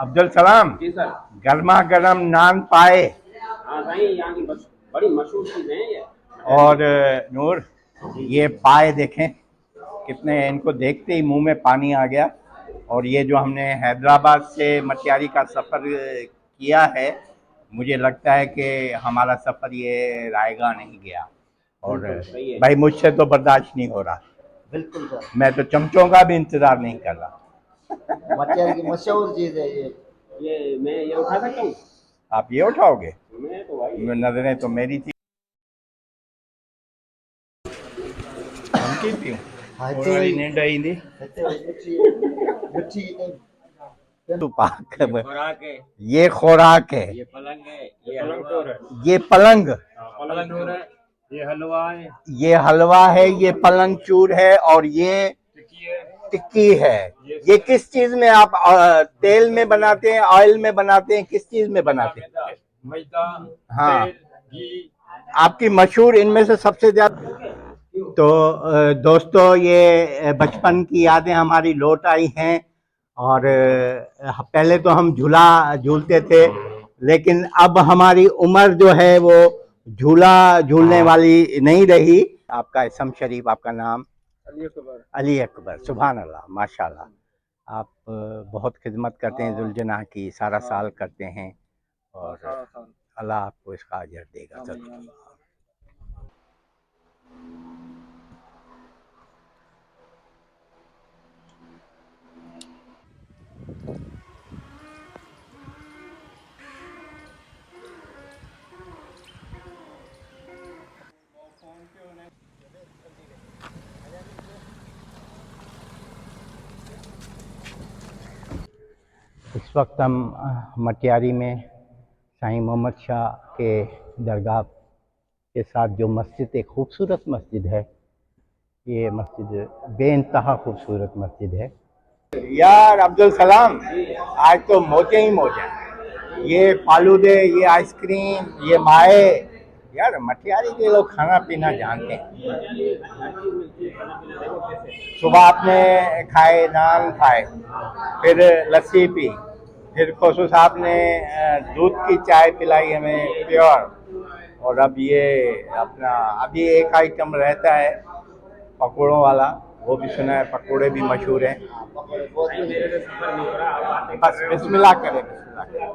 अब्दुल सलाम, जी sir. गर्मा गर्म नान पाए। हाँ भाई, यहाँ की बड़ी मशहूर चीजें हैं ये। और नूर, ये पाए देखें कितने, इनको देखते ही मुंह में पानी आ गया। और ये जो हमने हैदराबाद से मटियारी का सफ़र किया है, मुझे लगता है कि हमारा सफ़र ये रायगा नहीं गया। और सही है। भाई मुझसे तो बर्दाश्त नहीं हो रहा। बिल्कुल सर, मैं तो चमचों का भी इंतज़ार नहीं कर रहा। मटियार की मशहूर चीज है ये। मैं ये उठा सकता हूँ? आप ये उठाओगे? मैं तो भाई नजरें तो मेरी थी। पीऊँ हाँ थोड़ी वाली नींद आई थी। मिठी मिठी तू पाक है। खुराक है, ये खुराक है, ये पलंग है, ये हलवा है, ये पलंग, पलंग टूर है, ये हलवा है, ये हलवा है, ये पलंग चूर है, और ये टिक्की है, टिक्की है। ये किस चीज में आप तेल में बनाते हैं, ऑयल में बनाते हैं, किस चीज में बनाते हैं? मैदा, हाँ, तेल, घी। आपकी मशहूर इनमें से सबसे ज्यादा। तो दोस्तों, ये बचपन की यादें हमारी लौट आई हैं। और पहले तो हम झूला झूलते थे, लेकिन अब हमारी उम्र जो है वो झूला झूलने वाली नहीं रही। आपका इसम शरीफ, आपका नाम? अली अकबर। अली अकबर, सुभान अल्लाह, माशाल्लाह। आप बहुत खिदमत करते हैं जुलजना की, सारा साल करते हैं, और अल्लाह आपको इसका अजर देगा जरूर। इस वक्त हम मटियारी में साईं मोहम्मद शाह के दरगाह के साथ जो मस्जिद, एक खूबसूरत मस्जिद है, ये मस्जिद बेइंतहा खूबसूरत मस्जिद है। यार अब्दुल सलाम, आज तो मौजे ही मौजे। ये फालूदे, ये आइसक्रीम, ये माए। यार मटियारी के लोग खाना पीना जानते हैं। सुबह आपने खाए, नान खाए, फिर लस्सी पी, फिर खोसू साहब ने दूध की चाय पिलाई हमें प्योर। और अब ये अपना, अभी एक आइटम रहता है पकौड़ों वाला, वो भी सुना है, पकौड़े भी मशहूर हैं। बस बिस्मिल्लाह करें, बिस्मिल्लाह करें।